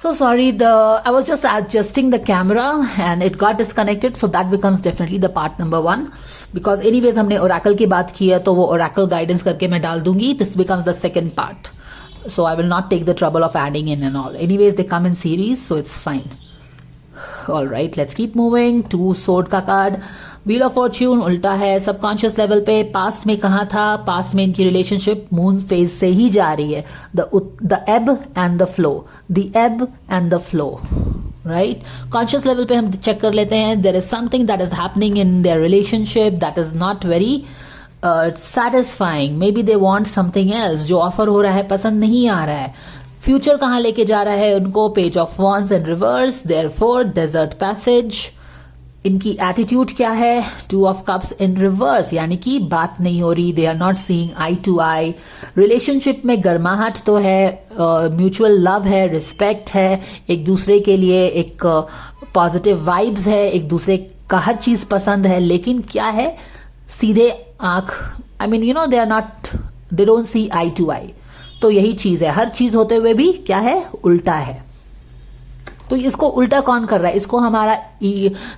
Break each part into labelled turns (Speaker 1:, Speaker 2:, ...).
Speaker 1: So sorry, I was just adjusting the camera and it got disconnected, so that becomes definitely the part number 1. Because anyways हमने Oracle की बात की है तो वो Oracle guidance करके मैं डाल दूंगी. This becomes the second part. So I will not take the trouble of adding in and all. Anyways, they come in series, so it's fine. Alright, let's keep moving. 2 sword का card. Wheel of Fortune उल्टा है subconscious level पे. Past में कहाँ था? Past में इनकी relationship moon phase से ही जा रही है. The ebb and the flow, the ebb and the flow, right. Conscious level पे हम चेक कर लेते हैं. There is something that is happening in their relationship that is not very satisfying. Maybe they want something else. जो offer हो रहा है पसंद नहीं आ रहा है. फ्यूचर कहाँ लेके जा रहा है उनको? Page of wands in reverse. Therefore desert passage. इनकी एटीट्यूड क्या है? 2 ऑफ कप्स इन रिवर्स, यानी कि बात नहीं हो रही. They are not seeing eye to eye. Relationship में गर्माहट तो है, म्यूचुअल लव है, रिस्पेक्ट है, एक दूसरे के लिए एक पॉजिटिव वाइब्स है, एक दूसरे का हर चीज पसंद है. लेकिन क्या है? सीधे आंख, I mean you know they are not, they don't see eye to eye. तो यही चीज है. हर चीज होते हुए भी क्या है? उल्टा है. तो इसको उल्टा कौन कर रहा है? इसको हमारा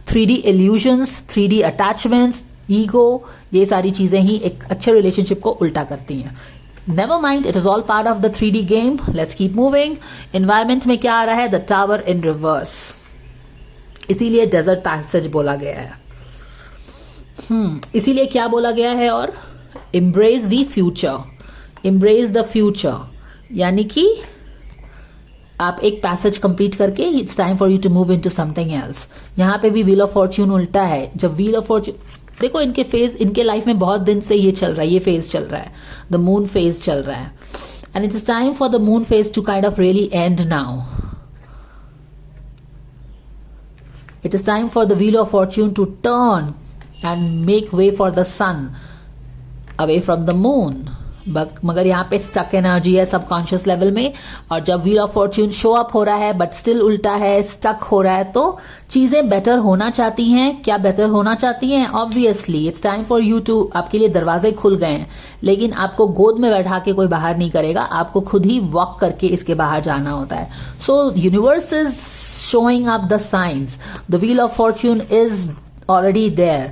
Speaker 1: 3D illusions, 3D attachments, ego, ये सारी चीजें ही एक अच्छे रिलेशनशिप को उल्टा करती हैं. Never mind, it is all part of the 3D game. Let's keep moving. Environment में क्या आ रहा है? The tower in reverse. इसीलिए डेजर्ट पैसेज बोला गया है. इसीलिए क्या बोला गया है? और embrace the future. Embrace the future यानी कि आप एक पैसेज कंप्लीट करके it's time for you to move into something else. यहां पे भी व्हील ऑफ फॉर्च्यून उल्टा है. जब व्हील ऑफ फॉर्च्यून देखो, इनके फेज, इनके लाइफ में बहुत दिन से ये चल रहा है, ये फेज चल रहा है, द मून फेज चल रहा है. And it is time for the moon phase to kind of really end now. It is time for the wheel of fortune to turn and make way for the sun away from the moon. मगर यहाँ पे stuck energy है subconscious level में. और जब wheel of Fortune show up हो रहा है बट स्टिल उल्टा है, स्टक हो रहा है, तो चीजें बेटर होना चाहती हैं. क्या बेटर होना चाहती हैं? Obviously it's time for you to, आपके लिए दरवाजे खुल गए हैं, लेकिन आपको गोद में बैठा के कोई बाहर नहीं करेगा. आपको खुद ही वॉक करके इसके बाहर जाना होता है. सो universe is showing up the science. The wheel of Fortune is already there.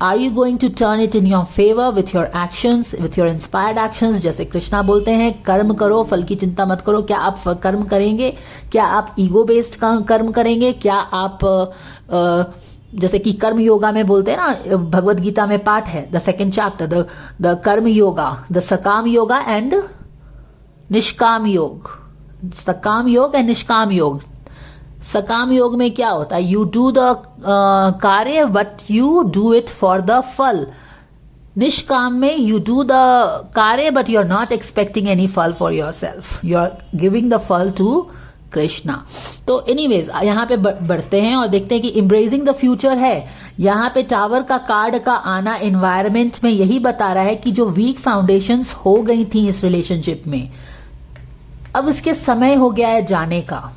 Speaker 1: Are you going to turn it in your favor with your actions, with your inspired actions? जैसे कृष्णा बोलते हैं, कर्म करो, फल की चिंता मत करो. क्या आप कर्म करेंगे? क्या आप ईगो बेस्ड कर्म करेंगे? क्या आप जैसे कि कर्म योगा में बोलते हैं ना, भगवत गीता में पाठ है, द सेकेंड चैप्टर, द कर्म योगा, द सकाम योगा एंड निष्काम योग. सकाम योग एंड निष्काम योग. सकाम योग में क्या होता है? यू डू द कार्य but you do it for the फल. निष्काम में यू डू द कार्य but you are not expecting any फल for yourself. You are giving the फल टू कृष्णा. तो एनीवेज यहाँ पे बढ़ते हैं और देखते हैं कि एम्ब्रेसिंग द फ्यूचर है. यहाँ पे टावर का कार्ड का आना एनवायरमेंट में यही बता रहा है कि जो वीक फाउंडेशंस हो गई थी इस रिलेशनशिप में, अब इसके समय हो गया है जाने का.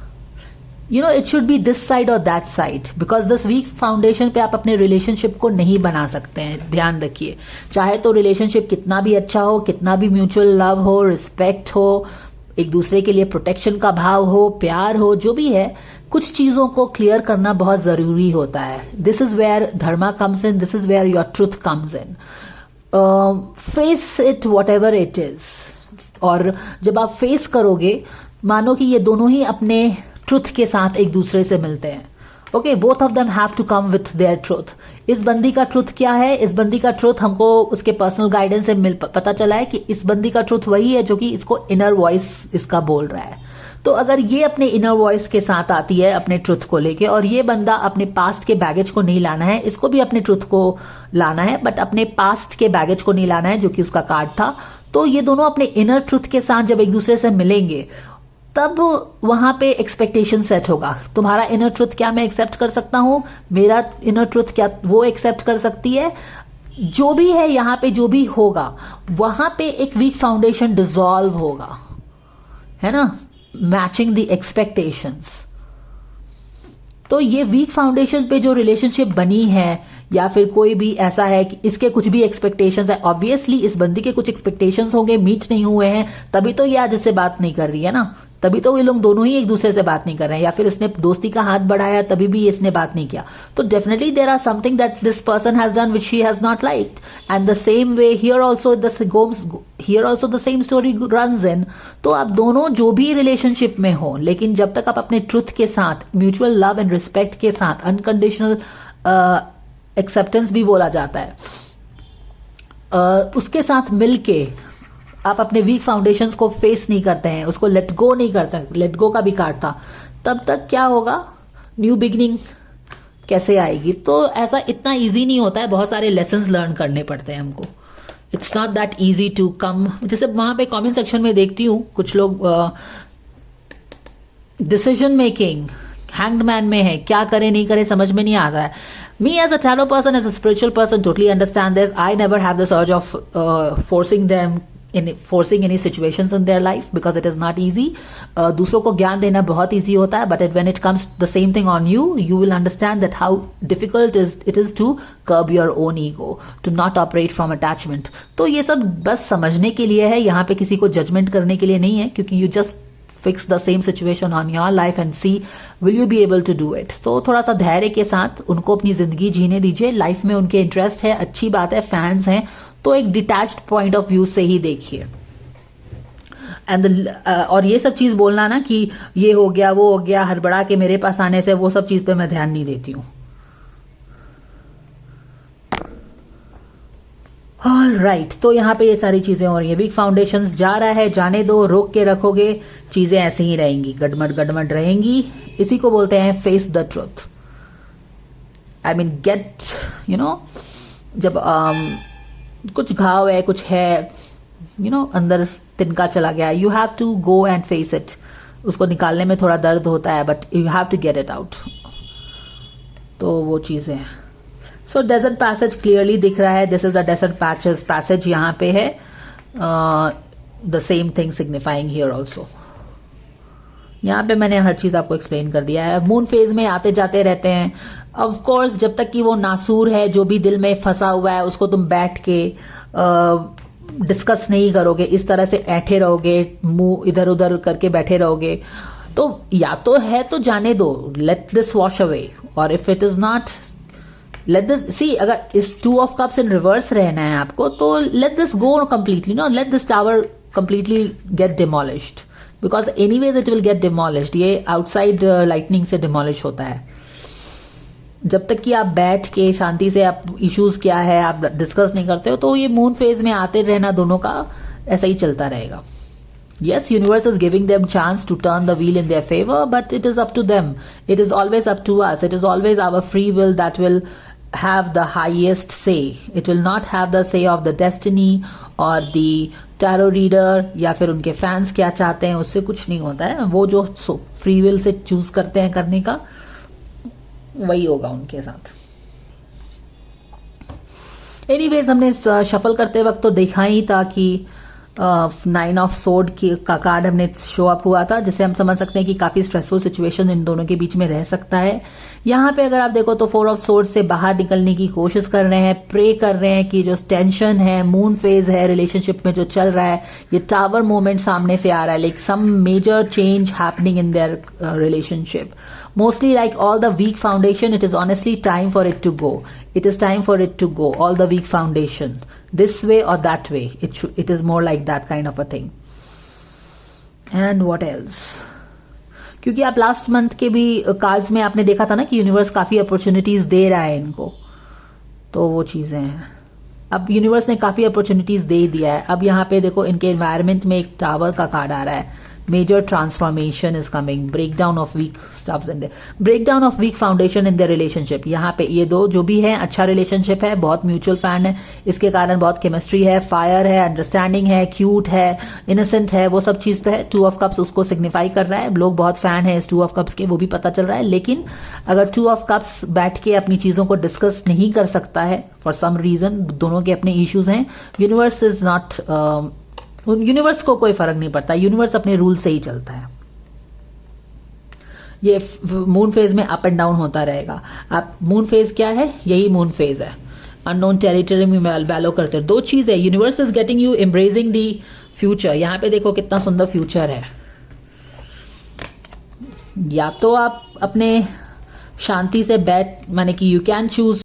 Speaker 1: You know, it should be this side or that side, because this weak foundation पे आप अपने रिलेशनशिप को नहीं बना सकते हैं. ध्यान रखिए, चाहे तो रिलेशनशिप कितना भी अच्छा हो, कितना भी म्यूचुअल लव हो, रिस्पेक्ट हो, एक दूसरे के लिए प्रोटेक्शन का भाव हो, प्यार हो, जो भी है, कुछ चीजों को क्लियर करना बहुत जरूरी होता है. This is where dharma comes in, this is where your truth comes in. Face it whatever it is. और जब आप फेस करोगे, मानो कि ये दोनों ही अपने ट्रुथ के साथ एक दूसरे से मिलते हैं. Okay, both of them have to come with their truth. इस बंदी का ट्रुथ क्या है? इस बंदी का ट्रुथ हमको उसके पर्सनल गाइडेंस से पता चला है कि इस बंदी का ट्रुथ वही है जो कि इसको इनर वॉइस इसका बोल रहा है. तो अगर ये अपने इनर वॉइस के साथ आती है अपने ट्रुथ को लेके, और ये बंदा अपने पास्ट के बैगेज को नहीं लाना है, इसको भी अपने ट्रुथ को लाना है बट अपने पास्ट के बैगेज को नहीं लाना है, जो कि उसका कार्ड था. तो ये दोनों अपने इनर ट्रुथ के साथ जब एक दूसरे से मिलेंगे, तब वहां पे एक्सपेक्टेशन सेट होगा. तुम्हारा इनर ट्रुथ क्या मैं एक्सेप्ट कर सकता हूं, मेरा इनर ट्रुथ क्या वो एक्सेप्ट कर सकती है. जो भी है यहाँ पे, जो भी होगा, वहां पे एक वीक फाउंडेशन डिसॉल्व होगा, है ना, मैचिंग द एक्सपेक्टेशंस. तो ये वीक फाउंडेशन पे जो रिलेशनशिप बनी है, या फिर कोई भी ऐसा है कि इसके कुछ भी एक्सपेक्टेशंस है, ऑब्वियसली इस बंदी के कुछ एक्सपेक्टेशंस होंगे, मीट नहीं हुए हैं, तभी तो ये आज इससे बात नहीं कर रही है ना, तभी तो ये लोग दोनों ही एक दूसरे से बात नहीं कर रहे हैं, या फिर इसने दोस्ती का हाथ बढ़ाया तभी भी इसने बात नहीं किया. तो definitely there are something that this person has done which she has not liked. And the same way here also the same story runs in. तो आप दोनों जो भी रिलेशनशिप में हो, लेकिन जब तक आप अपने ट्रुथ के साथ, म्यूचुअल लव एंड रिस्पेक्ट के साथ, अनकंडीशनल एक्सेप्टेंस भी बोला जाता है, उसके साथ मिलके आप अपने वीक फाउंडेशंस को फेस नहीं करते हैं, उसको लेट गो नहीं कर सकते, लेट गो का भी कार्ड था, तब तक क्या होगा, न्यू बिगिनिंग कैसे आएगी. तो ऐसा इतना इजी नहीं होता है, बहुत सारे लेसन्स लर्न करने पड़ते हैं हमको. It's not that easy to come. जैसे वहां पे कमेंट सेक्शन में देखती हूँ कुछ लोग डिसीजन मेकिंग हैंग्ड मैन में है, क्या करे नहीं करे समझ में नहीं आता है. Me as a tarot person, as a spiritual person, totally understand this. I never have this urge of forcing any situations in their life because it is not easy. दूसरों को ज्ञान देना बहुत easy होता है, but when it comes the same thing on you, you will understand that how difficult it is to curb your own ego, to not operate from attachment. तो ये सब बस समझने के लिए है, यहाँ पे किसी को judgment करने के लिए नहीं है, क्योंकि you just fix the same situation on your life and see will you be able to do it. तो थोड़ा सा धैर्य के साथ उनको अपनी जिंदगी जीने दीजिए. लाइफ में उनके इंटरेस्ट है, अच्छी बात है, फैंस हैं, तो एक डिटैच्ड पॉइंट ऑफ व्यू से ही देखिए. एंड और ये सब चीज बोलना ना कि ये हो गया वो हो गया, हड़बड़ा के मेरे पास आने से, वो सब चीज पे मैं ध्यान नहीं देती हूँ. ऑल राइट, तो यहाँ पे ये सारी चीजें हो रही है. वीक फाउंडेशंस जा रहा है, जाने दो, रोक के रखोगे, चीजें ऐसे ही रहेंगी, गड़मड़ रहेंगी. इसी को बोलते हैं face the truth. I mean get जब कुछ घाव है, कुछ है, अंदर तिनका चला गया, you have to go and face it. उसको निकालने में थोड़ा दर्द होता है, but you have to get it out. तो वो चीजें हैं. सो डेजर्ट पैसेज क्लियरली दिख रहा है. This is the desert passage यहाँ पे है. The same thing signifying here also. यहाँ पे मैंने हर चीज आपको एक्सप्लेन कर दिया है. मून फेज में आते जाते रहते हैं. ऑफ कोर्स जब तक कि वो नासूर है, जो भी दिल में फंसा हुआ है, उसको तुम बैठ के डिस्कस नहीं करोगे, इस तरह से ऐठे रहोगे, मुंह इधर उधर करके बैठे रहोगे, तो या तो है तो जाने दो, लेट दिस वॉश अवे. और if it is not, let this see, अगर इस 2 ऑफ कप्स इन रिवर्स रहना है आपको, तो let this go completely, no, let this tower completely get demolished, because anyways it will get demolished. ये outside lightning से demolish होता है. जब तक कि आप बैठ के शांति से, आप इश्यूज क्या है आप डिस्कस नहीं करते हो, तो ये मून फेज में आते रहना दोनों का ऐसा ही चलता रहेगा. Yes, universe is giving them chance to turn the wheel in their favor, but it is up to them. It is always up to us. It is always our free will that will have the highest say. It will not have the say of the destiny or the tarot reader या फिर उनके fans क्या चाहते हैं, उससे कुछ नहीं होता है. वो जो फ्री विल से चूज करते हैं करने का, वही होगा उनके साथ. एनीवेज, हमने शफल करते वक्त तो देखा ही था कि 9 ऑफ सोर्ड का कार्ड हमने शो अप हुआ था, जिससे हम समझ सकते हैं कि काफी स्ट्रेसफुल सिचुएशन इन दोनों के बीच में रह सकता है. यहाँ पे अगर आप देखो तो 4 ऑफ सोर्ड से बाहर निकलने की कोशिश कर रहे हैं, प्रे कर रहे हैं कि जो टेंशन है, मून फेज है रिलेशनशिप में जो चल रहा है, ये टावर मोमेंट सामने से आ रहा है, like some major change happening in their relationship. Mostly like all the weak foundation, it is honestly time for it to go. It is time for it to go. All the weak foundation, this way or that way. It is more like that kind of a thing. And what else? क्योंकि आप last month के भी cards में आपने देखा था ना कि यूनिवर्स काफी अपॉर्चुनिटीज दे रहा है इनको, तो वो चीजें हैं. अब यूनिवर्स ने काफी अपॉर्चुनिटीज दे दिया है. अब यहाँ पे देखो इनके एनवायरमेंट में एक टावर का कार्ड आ रहा है. Major transformation is coming. Breakdown of weak stuffs in there. Breakdown of weak foundation in their relationship. यहाँ पे ये दो जो भी है, अच्छा रिलेशनशिप है, बहुत म्यूचुअल फैन है, इसके कारण बहुत केमिस्ट्री है, फायर है, अंडरस्टैंडिंग है, क्यूट है, इनोसेंट है, वो सब चीज तो है. 2 ऑफ कप्स उसको सिग्निफाई कर रहा है. लोग बहुत फैन है इस 2 ऑफ कप्स के, वो भी पता चल रहा है. लेकिन अगर 2 ऑफ कप्स बैठ के अपनी चीजों को डिस्कस नहीं कर सकता है फॉर सम रीजन, दोनों के अपने इश्यूज हैं, यूनिवर्स इज नॉट, यूनिवर्स को कोई फर्क नहीं पड़ता. यूनिवर्स अपने रूल से ही चलता है. ये मून फेज में अप एंड डाउन होता रहेगा. आप मून फेज क्या है, यही मून फेज है. अननोन टेरिटरी में वैलो करते हैं. 2 चीज है. Universe is getting you embracing the future. यहाँ पे देखो कितना सुंदर फ्यूचर है. या तो आप अपने शांति से बैठ, माने कि यू कैन चूज